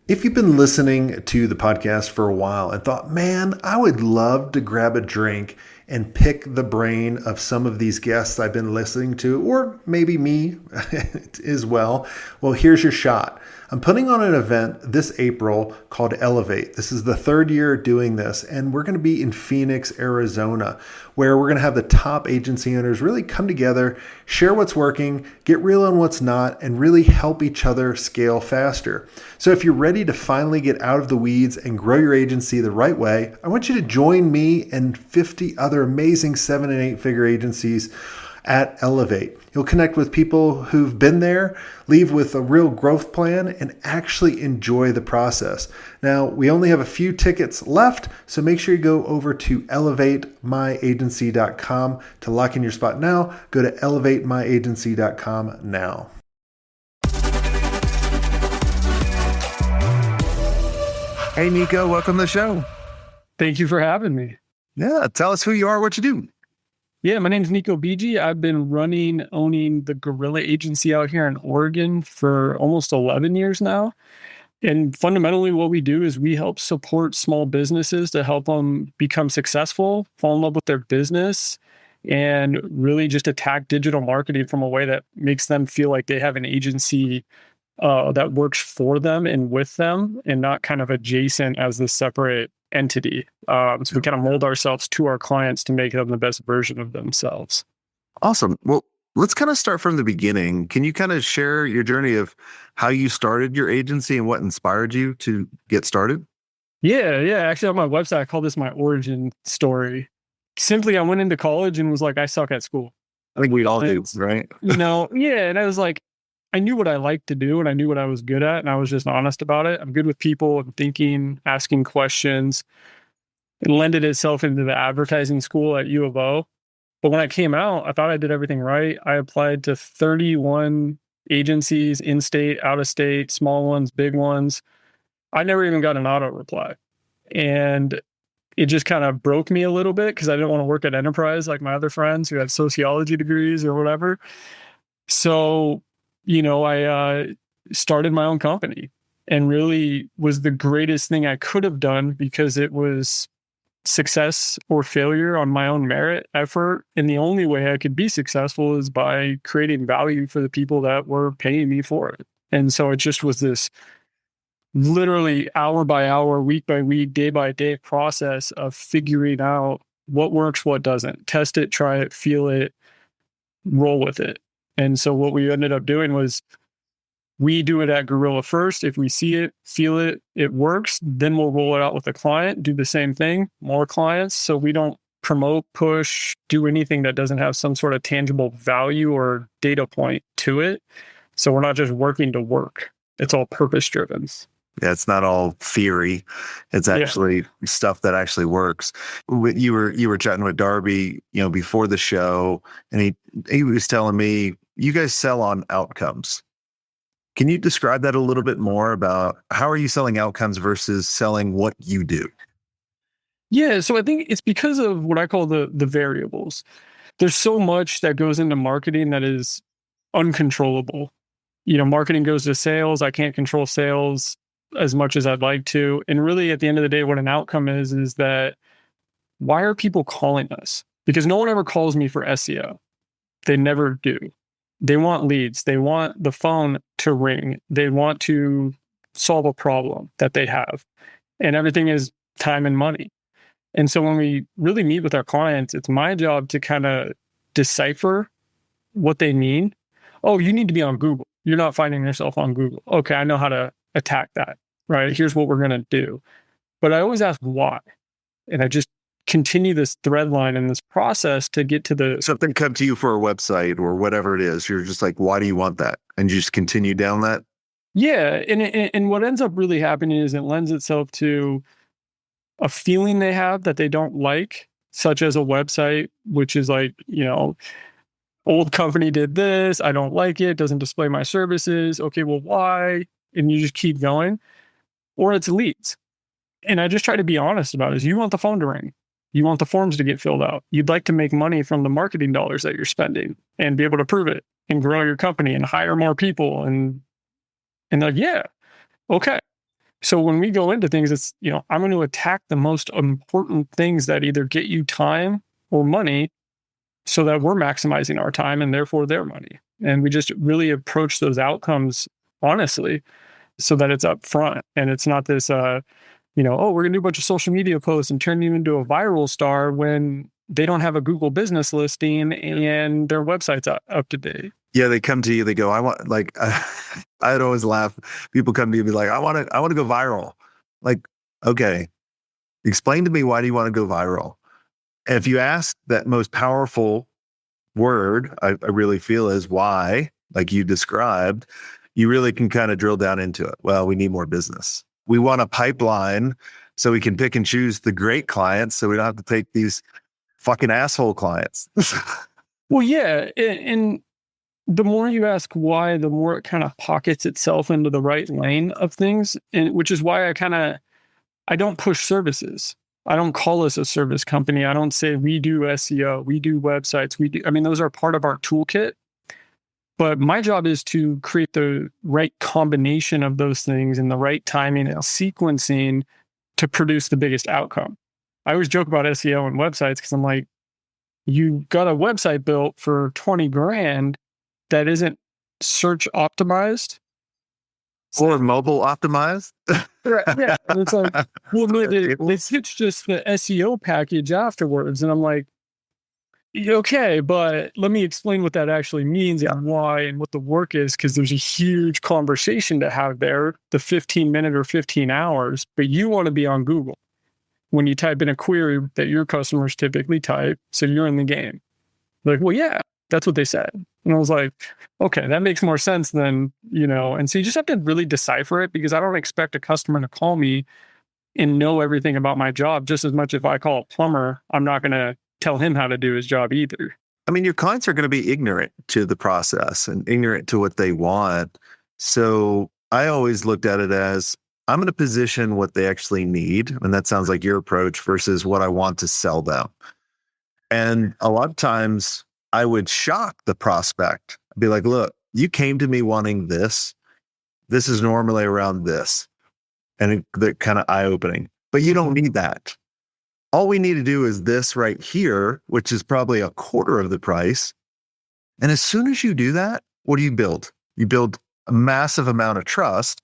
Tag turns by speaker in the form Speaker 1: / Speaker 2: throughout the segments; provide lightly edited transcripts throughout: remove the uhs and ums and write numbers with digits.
Speaker 1: If you've been listening to the podcast for a while and thought, man, I would love to grab a drink and pick the brain of some of these guests I've been listening to, or maybe me as well, here's your shot. I'm putting on an event this April called Elevate. This is the third year doing this, and we're going to be in Phoenix, Arizona, where we're going to have the top agency owners really come together, share what's working, get real on what's not, and really help each other scale faster. So if you're ready to finally get out of the weeds and grow your agency the right way, I want you to join me and 50 other amazing 7 and 8 figure agencies at Elevate. You'll connect with people who've been there, leave with a real growth plan, and actually enjoy the process. Now, we only have a few tickets left, so make sure you go over to elevatemyagency.com to lock in your spot now. Go to elevatemyagency.com now.
Speaker 2: Hey, Nico, welcome to the show.
Speaker 3: Thank you for having me.
Speaker 2: Yeah, tell us who you are, what you do.
Speaker 3: Yeah, my name's Biggi. I've been owning the Guerrilla Agency out here in Oregon for almost 11 years now. And fundamentally, what we do is we help support small businesses to help them become successful, fall in love with their business, and really just attack digital marketing from a way that makes them feel like they have an agency that works for them and with them, and not kind of adjacent as this separate entity. So we kind of mold ourselves to our clients to make them the best version of themselves.
Speaker 2: Awesome. Well, let's kind of start from the beginning. Can you kind of share your journey of how you started your agency and what inspired you to get started?
Speaker 3: Yeah. Actually, on my website, I call this my origin story. Simply, I went into college and was like, I suck at school.
Speaker 2: I think we all do, right?
Speaker 3: And I was like, I knew what I liked to do and I knew what I was good at, and I was just honest about it. I'm good with people and thinking, asking questions. It lended itself into the advertising school at U of O. But when I came out, I thought I did everything right. I applied to 31 agencies, in-state, out-of-state, small ones, big ones. I never even got an auto reply. And it just kind of broke me a little bit because I didn't want to work at enterprise like my other friends who had sociology degrees or whatever. So I started my own company, and really was the greatest thing I could have done because it was success or failure on my own merit, effort. And the only way I could be successful is by creating value for the people that were paying me for it. And so it just was this literally hour by hour, week by week, day by day process of figuring out what works, what doesn't, test it, try it, feel it, roll with it. And so what we ended up doing was we do it at Guerrilla first. If we see it, feel it, it works, then we'll roll it out with a client, do the same thing, more clients. So we don't promote, push, do anything that doesn't have some sort of tangible value or data point to it. So we're not just working to work. It's all purpose driven.
Speaker 2: Yeah, it's not all theory. It's actually stuff that actually works. You were chatting with Darby, before the show, and he was telling me you guys sell on outcomes. Can you describe that a little bit more about how are you selling outcomes versus selling what you do?
Speaker 3: Yeah, so I think it's because of what I call the variables. There's so much that goes into marketing that is uncontrollable. Marketing goes to sales. I can't control sales as much as I'd like to. And really, at the end of the day, what an outcome is that why are people calling us? Because no one ever calls me for SEO. They never do. They want leads. They want the phone to ring. They want to solve a problem that they have. And everything is time and money. And so when we really meet with our clients, it's my job to kind of decipher what they mean. Oh, you need to be on Google. You're not finding yourself on Google. Okay, I know how to attack that, right? Here's what we're going to do. But I always ask why. And I just continue this thread line in this process to get to the...
Speaker 2: Something come to you for a website or whatever it is. You're just like, why do you want that? And you just continue down that?
Speaker 3: Yeah. And what ends up really happening is it lends itself to a feeling they have that they don't like, such as a website, which is like, old company did this. I don't like it. Doesn't display my services. Okay, well, why? And you just keep going. Or it's leads. And I just try to be honest about it. You want the phone to ring. You want the forms to get filled out. You'd like to make money from the marketing dollars that you're spending and be able to prove it and grow your company and hire more people. And they're like, yeah, okay. So when we go into things, it's, I'm going to attack the most important things that either get you time or money so that we're maximizing our time and therefore their money. And we just really approach those outcomes honestly so that it's up front and it's not this, we're going to do a bunch of social media posts and turn you into a viral star when they don't have a Google business listing and their website's up to date.
Speaker 2: Yeah, they come to you. They go, "I want." Like, I'd always laugh. People come to you and be like, "I want to go viral." Like, okay, explain to me, why do you want to go viral? And if you ask that most powerful word, I really feel, is why, like you described, you really can kind of drill down into it. Well, we need more business. We want a pipeline so we can pick and choose the great clients, so we don't have to take these fucking asshole clients.
Speaker 3: Well, yeah, and the more you ask why, the more it kind of pockets itself into the right lane of things, and which is why I don't push services. I don't call us a service company. I don't say we do SEO, we do websites, those are part of our toolkit. But my job is to create the right combination of those things and the right timing and sequencing to produce the biggest outcome. I always joke about SEO and websites because I'm like, you got a website built for 20 grand that isn't search optimized
Speaker 2: or mobile optimized.
Speaker 3: Right, yeah. And it's like, well, no, it's just the SEO package afterwards. And I'm like, okay, but let me explain what that actually means and why and what the work is, because there's a huge conversation to have there, the 15-minute or 15 hours, but you want to be on Google when you type in a query that your customers typically type, so you're in the game. Like, well, yeah, that's what they said. And I was like, okay, that makes more sense than, and so you just have to really decipher it, because I don't expect a customer to call me and know everything about my job. Just as much if I call a plumber, I'm not going to tell him how to do his job either.
Speaker 2: I mean, your clients are going to be ignorant to the process and ignorant to what they want. So I always looked at it as, I'm going to position what they actually need. And that sounds like your approach, versus what I want to sell them. And a lot of times I would shock the prospect. I'd be like, look, you came to me wanting this. This is normally around this. And they're kind of eye-opening. But you don't need that. All we need to do is this right here, which is probably a quarter of the price. And as soon as you do that, what do you build? You build a massive amount of trust,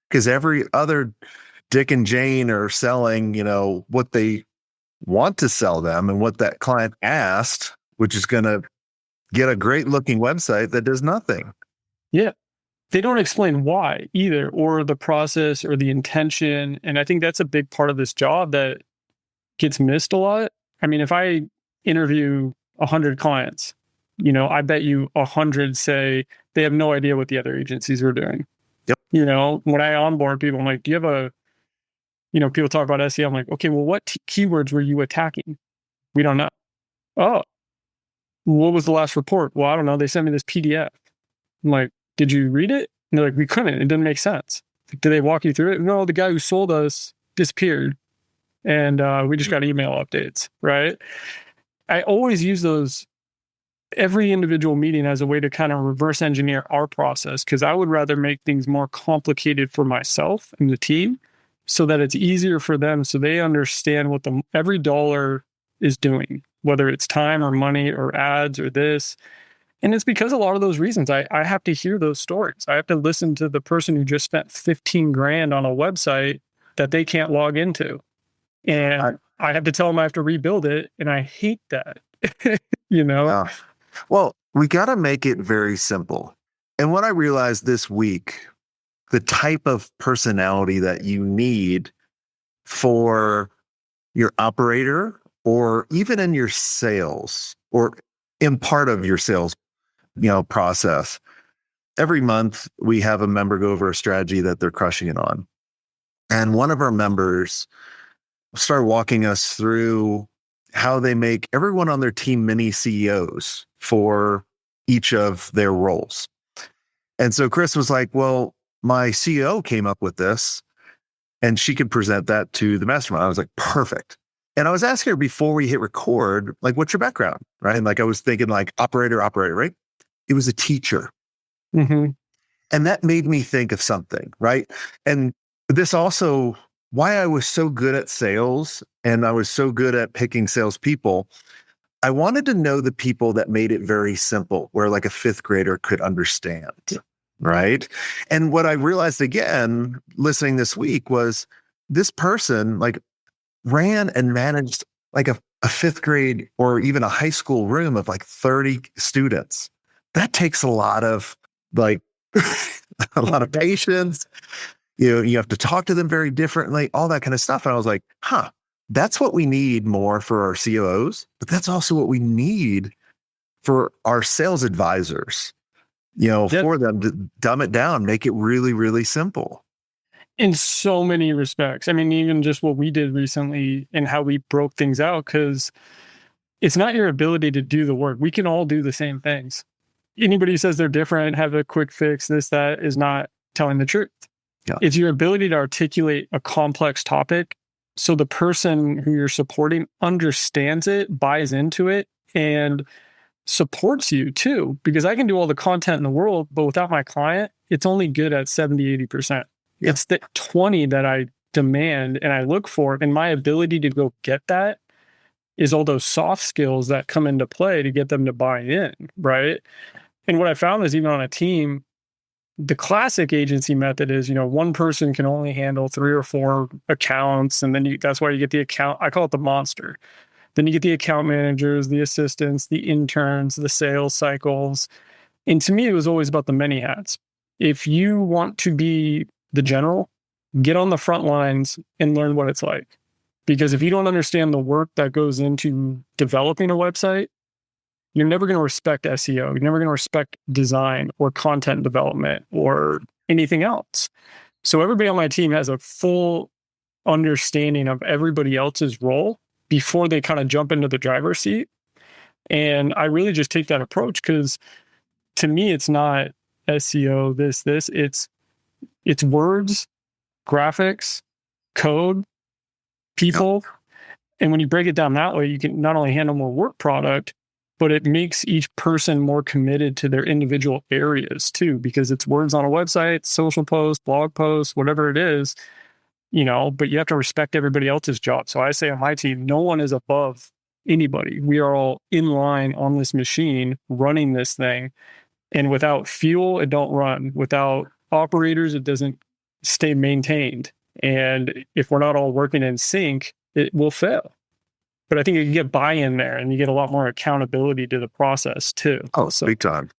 Speaker 2: because every other Dick and Jane are selling, what they want to sell them and what that client asked, which is going to get a great looking website that does nothing.
Speaker 3: Yeah. They don't explain why either, or the process or the intention. And I think that's a big part of this job that gets missed a lot. I mean, if I interview 100 clients, I bet you 100 say they have no idea what the other agencies are doing.
Speaker 2: Yep.
Speaker 3: When I onboard people, I'm like, do you have people talk about SEO. I'm like, okay, well, what keywords were you attacking? We don't know. Oh, what was the last report? Well, I don't know. They sent me this PDF. I'm like, did you read it? And they're like, we couldn't. It didn't make sense. Like, did they walk you through it? No, the guy who sold us disappeared. And we just got email updates, right? I always use those every individual meeting as a way to kind of reverse engineer our process, because I would rather make things more complicated for myself and the team so that it's easier for them, so they understand what every dollar is doing, whether it's time or money or ads or this. And it's because a lot of those reasons I have to hear those stories. I have to listen to the person who just spent 15 grand on a website that they can't log into. And I have to tell them I have to rebuild it. And I hate that,
Speaker 2: Well, we got to make it very simple. And what I realized this week, the type of personality that you need for your operator, or even in your sales, or in part of your sales, process. Every month we have a member go over a strategy that they're crushing it on. And one of our members started walking us through how they make everyone on their team mini CEOs for each of their roles. And so Chris was like, well, my CEO came up with this and she could present that to the mastermind. I was like, perfect. And I was asking her before we hit record, like, what's your background? Right. And like, I was thinking like operator, right? It was a teacher.
Speaker 3: Mm-hmm.
Speaker 2: And that made me think of something, right? And this also, why I was so good at sales and I was so good at picking salespeople, I wanted to know the people that made it very simple, where like a fifth grader could understand. Right. And what I realized again, listening this week, was this person like ran and managed like a fifth grade or even a high school room of like 30 students. That takes a lot of like a lot of patience. You have to talk to them very differently, all that kind of stuff. And I was like, that's what we need more for our COOs, but that's also what we need for our sales advisors, for them to dumb it down, make it really, really simple.
Speaker 3: In so many respects. I mean, even just what we did recently and how we broke things out, because it's not your ability to do the work. We can all do the same things. Anybody who says they're different, have a quick fix, this, that, is not telling the truth.
Speaker 2: Yeah.
Speaker 3: It's your ability to articulate a complex topic so the person who you're supporting understands it, buys into it, and supports you too. Because I can do all the content in the world, but without my client, it's only good at 70, 80%. Yeah. It's the 20 that I demand and I look for. And my ability to go get that is all those soft skills that come into play to get them to buy in, right? And what I found is even on a team, the classic agency method is, one person can only handle 3 or 4 accounts. And then that's why you get the account, I call it the monster. Then you get the account managers, the assistants, the interns, the sales cycles. And to me, it was always about the many hats. If you want to be the general, get on the front lines and learn what it's like. Because if you don't understand the work that goes into developing a website, you're never going to respect SEO. You're never going to respect design or content development or anything else. So everybody on my team has a full understanding of everybody else's role before they kind of jump into the driver's seat. And I really just take that approach because to me, it's not SEO, this, it's words, graphics, code, people. Yep. And when you break it down that way, you can not only handle more work product, but it makes each person more committed to their individual areas too, because it's words on a website, social post, blog post, whatever it is, but you have to respect everybody else's job. So I say on my team, no one is above anybody. We are all in line on this machine running this thing. And without fuel, it don't run. Without operators, it doesn't stay maintained. And if we're not all working in sync, it will fail. But I think you can get buy-in there and you get a lot more accountability to the process too.
Speaker 2: Oh, so big time.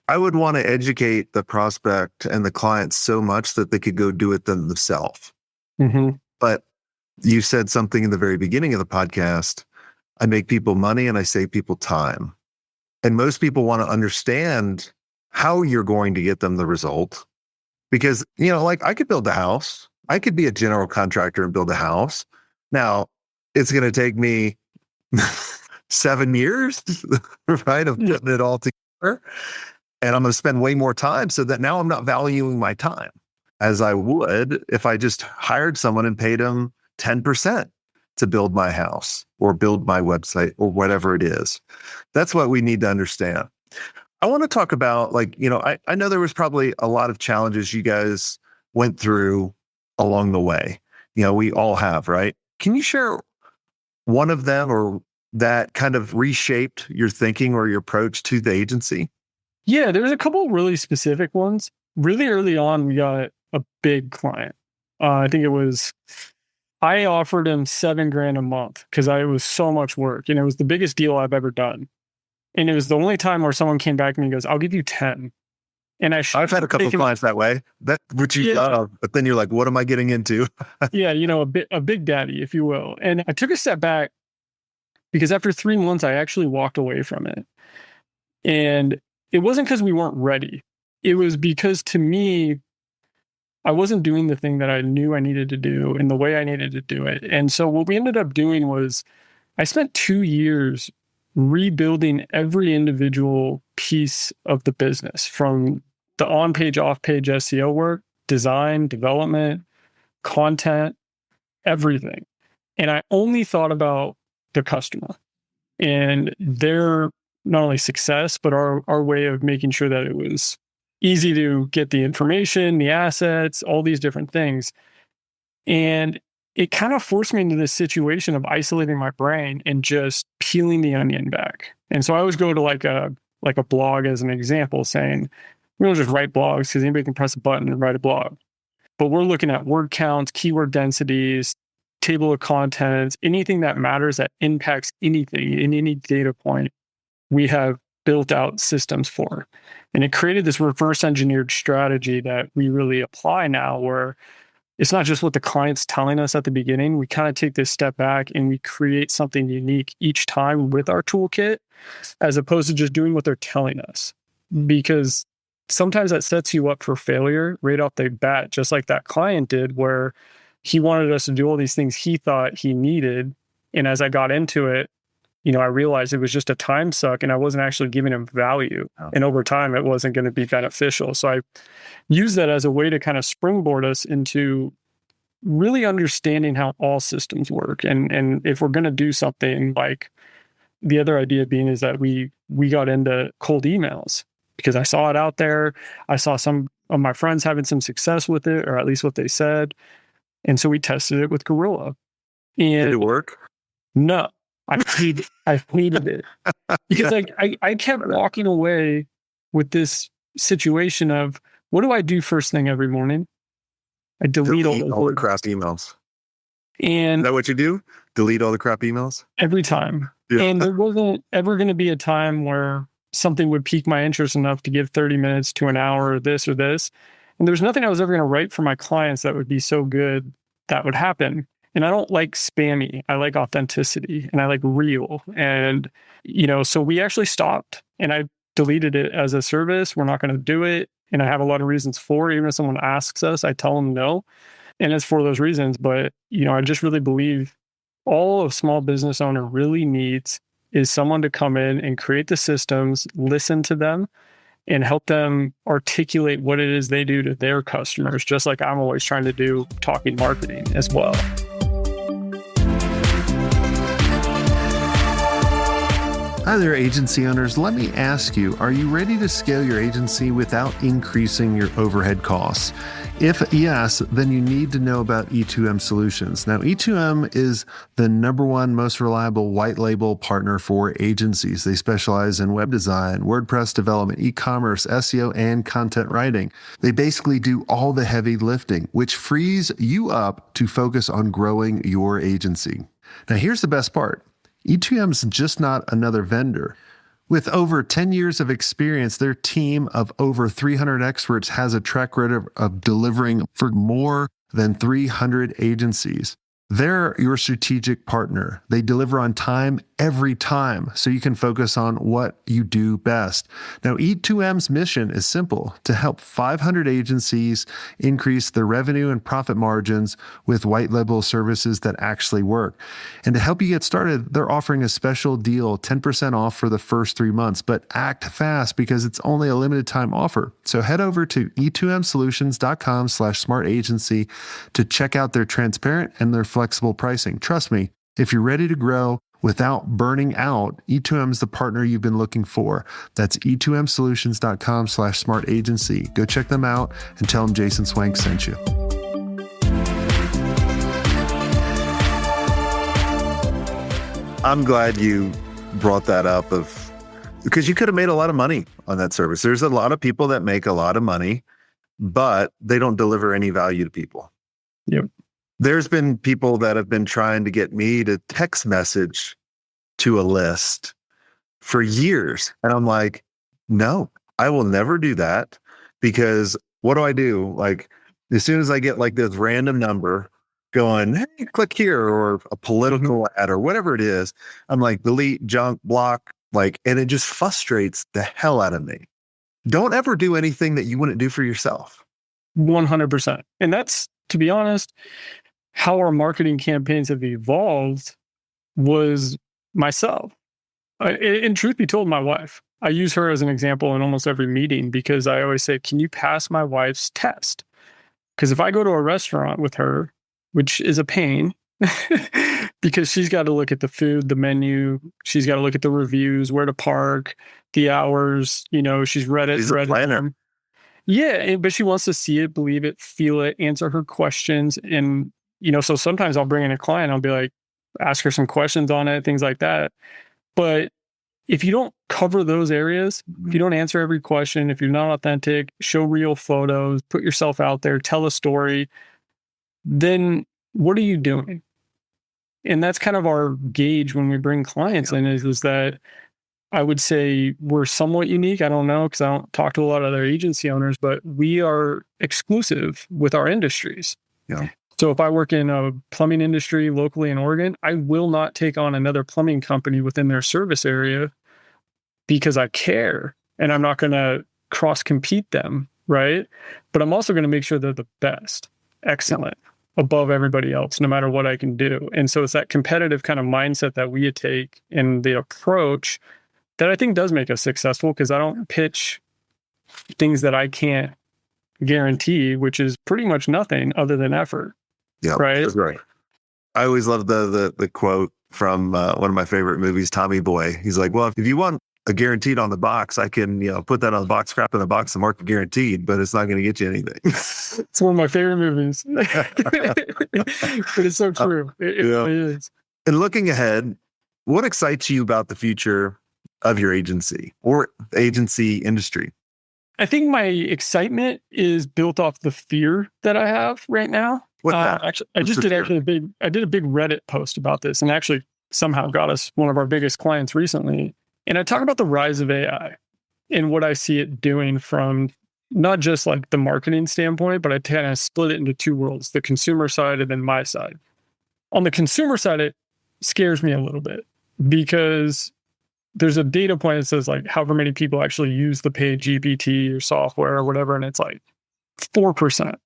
Speaker 2: I would want to educate the prospect and the client so much that they could go do it themselves.
Speaker 3: Mm-hmm.
Speaker 2: But you said something in the very beginning of the podcast. I make people money and I save people time. And most people want to understand how you're going to get them the result. Because, like I could build a house. I could be a general contractor and build a house. Now, it's going to take me 7 years, right, of putting it all together. And I'm going to spend way more time so that now I'm not valuing my time as I would if I just hired someone and paid them 10% to build my house or build my website or whatever it is. That's what we need to understand. I want to talk about I know there was probably a lot of challenges you guys went through along the way. We all have, right? Can you share one of them or that kind of reshaped your thinking or your approach to the agency?
Speaker 3: Yeah, there's a couple really specific ones. Really early on, we got a big client. I think I offered him $7,000 a month because it was so much work. And it was the biggest deal I've ever done. And it was the only time where someone came back to me and goes, I'll give you 10. And I've
Speaker 2: had a couple of clients that way, which you love, but then you're like, what am I getting into?
Speaker 3: Yeah, a big daddy, if you will. And I took a step back because after 3 months, I actually walked away from it. And it wasn't because we weren't ready. It was because to me, I wasn't doing the thing that I knew I needed to do in the way I needed to do it. And so what we ended up doing was I spent 2 years rebuilding every individual piece of the business, from the on-page, off-page SEO work, design, development, content, everything. And I only thought about the customer and their not only success, but our way of making sure that it was easy to get the information, the assets, all these different things. And it kind of forced me into this situation of isolating my brain and just peeling the onion back. And so I always go to like a blog as an example, saying, we don't just write blogs because anybody can press a button and write a blog. But we're looking at word counts, keyword densities, table of contents, anything that matters that impacts anything in any data point, we have built out systems for. And it created this reverse engineered strategy that we really apply now, where it's not just what the client's telling us at the beginning. We kind of take this step back and we create something unique each time with our toolkit, as opposed to just doing what they're telling us. Because sometimes that sets you up for failure right off the bat, just like that client did, where he wanted us to do all these things he thought he needed. And as I got into it, I realized it was just a time suck and I wasn't actually giving him value. Oh. And over time, it wasn't going to be beneficial. So I used that as a way to kind of springboard us into really understanding how all systems work. And if we're going to do something, like the other idea being is that we got into cold emails because I saw it out there. I saw some of my friends having some success with it, or at least what they said. And so we tested it with Gorilla. And
Speaker 2: did it work?
Speaker 3: No. I hated it because I kept walking away with this situation of, what do I do first thing every morning? I delete all
Speaker 2: the crap emails.
Speaker 3: And
Speaker 2: is that what you do? Delete all the crap emails?
Speaker 3: Every time. Yeah. And there wasn't ever going to be a time where something would pique my interest enough to give 30 minutes to an hour or this or this. And there was nothing I was ever going to write for my clients that would be so good that would happen. And I don't like spammy. I like authenticity and I like real. And, so we actually stopped and I deleted it as a service. We're not going to do it. And I have a lot of reasons for it. Even if someone asks us, I tell them no. And it's for those reasons. But, I just really believe all a small business owner really needs is someone to come in and create the systems, listen to them, and help them articulate what it is they do to their customers, just like I'm always trying to do talking marketing as well.
Speaker 1: Hi there, agency owners. Let me ask you, are you ready to scale your agency without increasing your overhead costs? If yes, then you need to know about E2M Solutions. Now, E2M is the #1 most reliable white label partner for agencies. They specialize in web design, WordPress development, e-commerce, SEO, and content writing. They basically do all the heavy lifting, which frees you up to focus on growing your agency. Now, here's the best part. E2M's just not another vendor. With over 10 years of experience, their team of over 300 experts has a track record of delivering for more than 300 agencies. They're your strategic partner. They deliver on time every time, so you can focus on what you do best. Now, E2M's mission is simple: to help 500 agencies increase their revenue and profit margins with white label services that actually work. And to help you get started, they're offering a special deal, 10% off for the first 3 months, but act fast because it's only a limited time offer. So head over to e2msolutions.com/smartagency to check out their transparent and their flexible pricing. Trust me, if you're ready to grow without burning out, E2M's the partner you've been looking for. That's e2msolutions.com/smartagency. Go check them out and tell them Jason Swank sent you.
Speaker 2: I'm glad you brought that up, because you could have made a lot of money on that service. There's a lot of people that make a lot of money, but they don't deliver any value to people.
Speaker 3: Yep.
Speaker 2: There's been people that have been trying to get me to text message to a list for years. And I'm like, no, I will never do that, because what do? Like, as soon as I get like this random number going, hey, click here, or a political ad or whatever it is, I'm like, delete, junk, block, and it just frustrates the hell out of me. Don't ever do anything that you wouldn't do for yourself.
Speaker 3: 100%. And that's, to be honest, how our marketing campaigns have evolved was myself. And truth be told, my wife. I use her as an example in almost every meeting, because I always say, can you pass my wife's test? Because if I go to a restaurant with her, which is a pain, because she's got to look at the food, the menu, she's got to look at the reviews, where to park, the hours, she's read it.
Speaker 2: She's a planner.
Speaker 3: Yeah, but she wants to see it, believe it, feel it, answer her questions. And, so sometimes I'll bring in a client, I'll be like, ask her some questions on it, things like that. But if you don't cover those areas, if you don't answer every question, if you're not authentic, show real photos, put yourself out there, tell a story, then what are you doing? And that's kind of our gauge when we bring clients in is that I would say we're somewhat unique. I don't know because I don't talk to a lot of other agency owners, but we are exclusive with our industries.
Speaker 2: Yeah.
Speaker 3: So if I work in a plumbing industry locally in Oregon, I will not take on another plumbing company within their service area because I care and I'm not going to cross compete them, right? But I'm also going to make sure they're the best, excellent, above everybody else, no matter what I can do. And so it's that competitive kind of mindset that we take in the approach that I think does make us successful because I don't pitch things that I can't guarantee, which is pretty much nothing other than effort.
Speaker 2: Yeah,
Speaker 3: right.
Speaker 2: That's right. I always love the quote from one of my favorite movies, Tommy Boy. He's like, well, if you want a guaranteed on the box, I can, put that on the box, scrap in the box and mark it guaranteed, but it's not going to get you anything.
Speaker 3: It's one of my favorite movies. But it's so true. It really is.
Speaker 2: And looking ahead, what excites you about the future of your agency or agency industry?
Speaker 3: I think my excitement is built off the fear that I have right now. Actually, I did a big Reddit post about this and actually somehow got us one of our biggest clients recently. And I talk about the rise of AI and what I see it doing from not just like the marketing standpoint, but I kind of split it into two worlds, the consumer side and then my side. On the consumer side, it scares me a little bit because there's a data point that says like however many people actually use the paid GPT or software or whatever, and it's like 4%.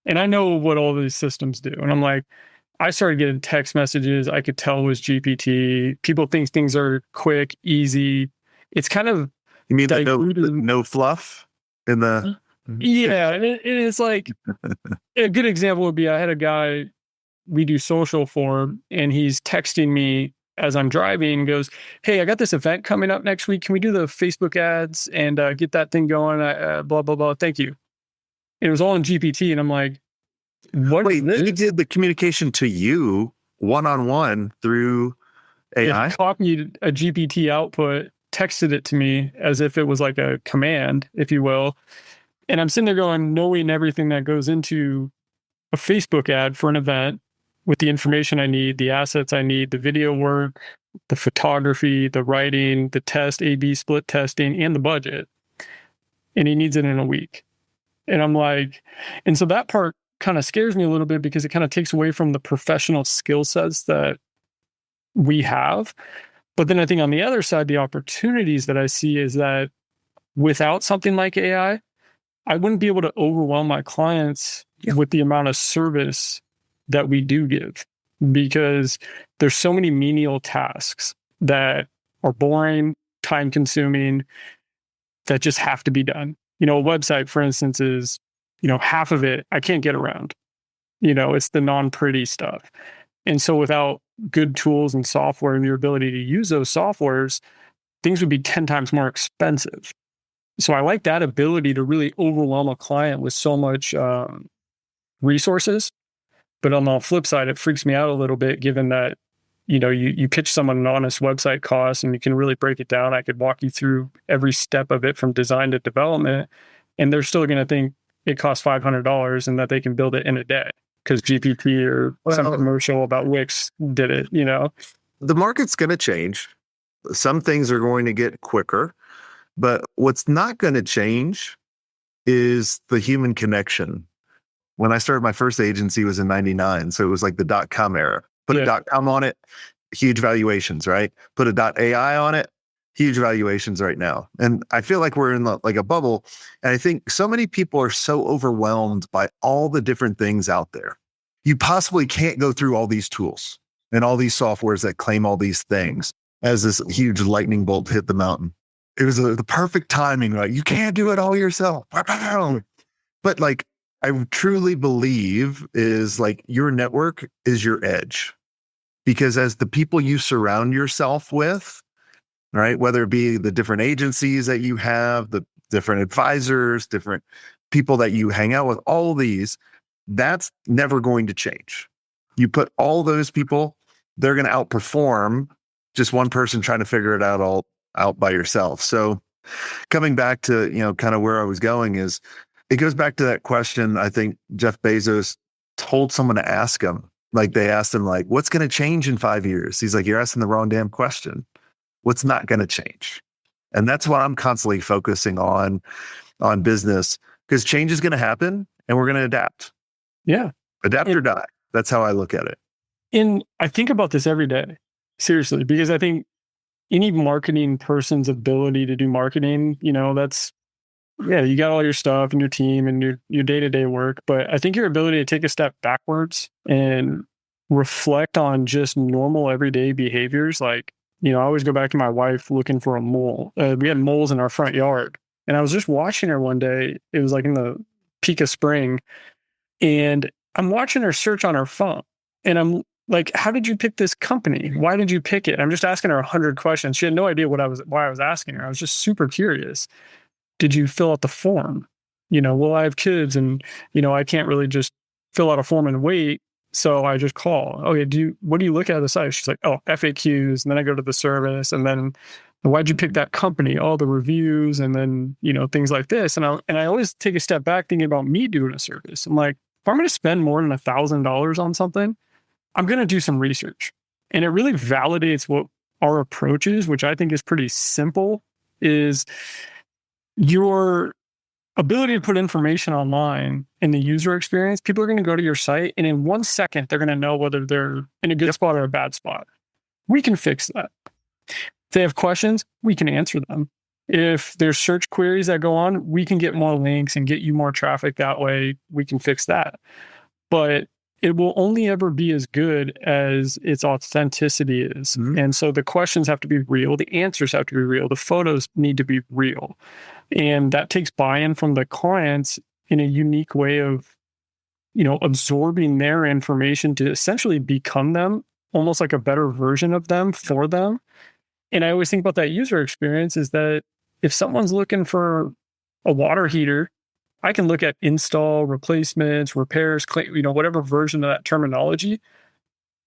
Speaker 3: And I know what all these systems do. And I'm like, I started getting text messages. I could tell it was GPT. People think things are quick, easy. It's kind of
Speaker 2: you mean the no fluff in the
Speaker 3: yeah. And it's like a good example would be I had a guy we do social for, and he's texting me as I'm driving and goes, hey, I got this event coming up next week. Can we do the Facebook ads and get that thing going? Blah, blah, blah. Thank you. It was all in GPT. And I'm like, what?
Speaker 2: Wait, he did the communication to you one-on-one through AI?
Speaker 3: It copied a GPT output, texted it to me as if it was like a command, if you will. And I'm sitting there going, knowing everything that goes into a Facebook ad for an event with the information I need, the assets I need, the video work, the photography, the writing, the test, A/B split testing, and the budget. And he needs it in a week. And I'm like, and so that part kind of scares me a little bit because it kind of takes away from the professional skill sets that we have. But then I think on the other side, the opportunities that I see is that without something like AI, I wouldn't be able to overwhelm my clients with the amount of service that we do give because there's so many menial tasks that are boring, time consuming, that just have to be done. A website, for instance, is, half of it I can't get around. It's the non-pretty stuff. And so without good tools and software and your ability to use those softwares, things would be 10 times more expensive. So I like that ability to really overwhelm a client with so much resources. But on the flip side, it freaks me out a little bit, given that, you pitch someone an honest website cost and you can really break it down. I could walk you through every step of it from design to development, and they're still going to think it costs $500 and that they can build it in a day because GPT or some commercial about Wix did it,
Speaker 2: The market's going to change. Some things are going to get quicker, but what's not going to change is the human connection. When I started my first agency was in 99. So it was like the .com era. Put a .com on it, huge valuations, right? Put a .ai on it, huge valuations right now. And I feel like we're in like a bubble. And I think so many people are so overwhelmed by all the different things out there. You possibly can't go through all these tools and all these softwares that claim all these things as this huge lightning bolt hit the mountain. It was the perfect timing, right? You can't do it all yourself. But like, I truly believe is like your network is your edge, because as the people you surround yourself with, right, whether it be the different agencies that you have, the different advisors, different people that you hang out with, all of these, that's never going to change. You put all those people, they're going to outperform just one person trying to figure it out all out by yourself. So coming back to, kind of where I was going is, it goes back to that question. I think Jeff Bezos told someone to ask him, like they asked him, like, what's going to change in 5 years? He's like, you're asking the wrong damn question. What's not going to change? And that's what I'm constantly focusing on business, because change is going to happen and we're going to adapt.
Speaker 3: Yeah.
Speaker 2: Adapt or die. That's how I look at it.
Speaker 3: And I think about this every day, seriously, because I think any marketing person's ability to do marketing, that's, you got all your stuff and your team and your day-to-day work. But I think your ability to take a step backwards and reflect on just normal everyday behaviors. Like, I always go back to my wife looking for a mole. We had moles in our front yard. And I was just watching her one day. It was like in the peak of spring. And I'm watching her search on her phone. And I'm like, how did you pick this company? Why did you pick it? I'm just asking her 100 questions. She had no idea why I was asking her. I was just super curious. Did you fill out the form? Well, I have kids and, I can't really just fill out a form and wait. So I just call. Okay, what do you look at the site? She's like, oh, FAQs. And then I go to the service. And then why'd you pick that company? All the reviews and then, things like this. And I always take a step back thinking about me doing a service. I'm like, if I'm going to spend more than $1,000 on something, I'm going to do some research. And it really validates what our approach is, which I think is pretty simple, is your ability to put information online in the user experience. People are going to go to your site and in 1 second, they're going to know whether they're in a good spot or a bad spot. We can fix that. If they have questions, we can answer them. If there's search queries that go on, we can get more links and get you more traffic that way. We can fix that. But it will only ever be as good as its authenticity is. Mm-hmm. And so the questions have to be real. The answers have to be real. The photos need to be real. And that takes buy-in from the clients in a unique way of, absorbing their information to essentially become them, almost like a better version of them for them. And I always think about that user experience is that if someone's looking for a water heater, I can look at install, replacements, repairs, whatever version of that terminology.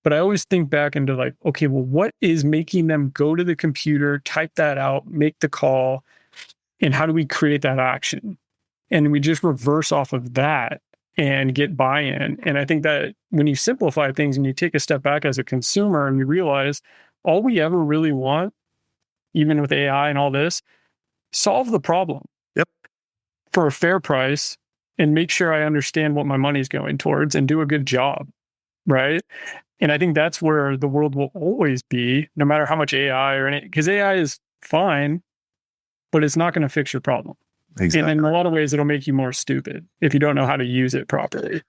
Speaker 3: But I always think back into like, okay, well, what is making them go to the computer, type that out, make the call, and how do we create that action? And we just reverse off of that and get buy-in. And I think that when you simplify things and you take a step back as a consumer and you realize all we ever really want, even with AI and all this, solve the problem.
Speaker 2: Yep.
Speaker 3: For a fair price and make sure I understand what my money's going towards and do a good job, right? And I think that's where the world will always be, no matter how much AI or anything, because AI is fine, but it's not going to fix your problem.
Speaker 2: Exactly.
Speaker 3: And in a lot of ways, it'll make you more stupid if you don't know how to use it properly.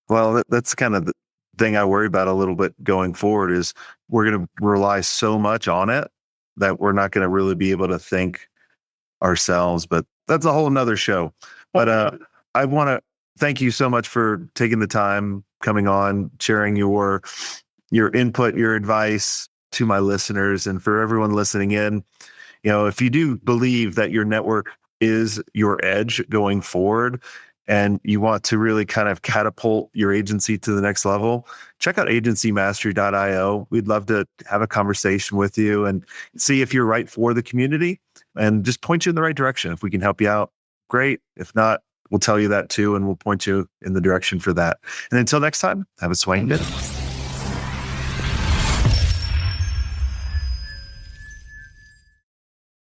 Speaker 2: Well, that's kind of the thing I worry about a little bit going forward is we're going to rely so much on it that we're not going to really be able to think ourselves, but that's a whole nother show. But I want to thank you so much for taking the time, coming on, sharing your input, your advice to my listeners, and for everyone listening in. If you do believe that your network is your edge going forward and you want to really kind of catapult your agency to the next level, check out agencymastery.io. We'd love to have a conversation with you and see if you're right for the community and just point you in the right direction. If we can help you out, great. If not, we'll tell you that too, and we'll point you in the direction for that. And until next time, have a swing good.